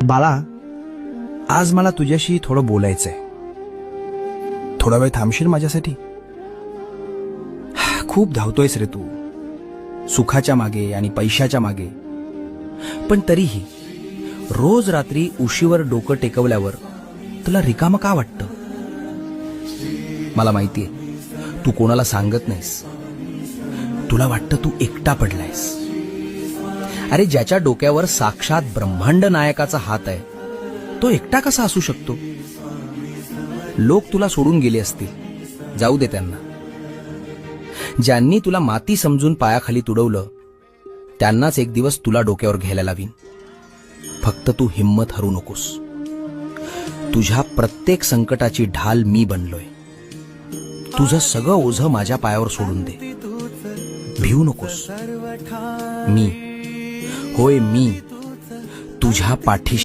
बाळा, आज मला तुझ्याशी थोडं बोलायचंय. थोडा वेळ थांबशील माझ्यासाठी? खूप धावतोयस रे तू, सुखाच्या मागे आणि पैशाच्या मागे. पण तरीही रोज रात्री उशीवर डोकं टेकवल्यावर तुला रिकामं का वाटतं? मला माहितीये, तू कोणाला सांगत नाहीस. तुला वाटतं तू एकटा पडलायस. अरे, ज्याच्या डोक्यावर साक्षात ब्रह्मांड नायकाचा हात आहे, तो एकटा कसा असू शकतो? लोक तुला सोडून गेले असतील, जाऊ दे त्यांना. ज्यांनी तुला माती समजून पायाखाली तुडवलं, त्यांनाच एक दिवस तुला डोक्यावर घ्यायला लावीन. फक्त तू हिम्मत हरू नकोस. तुझ्या प्रत्येक संकटाची ढाल मी बनलोय. तुझं सगळं ओझं माझ्या पायावर सोडून दे. भिवू नकोस. मी, होय मी, तुझ्या पाठीशी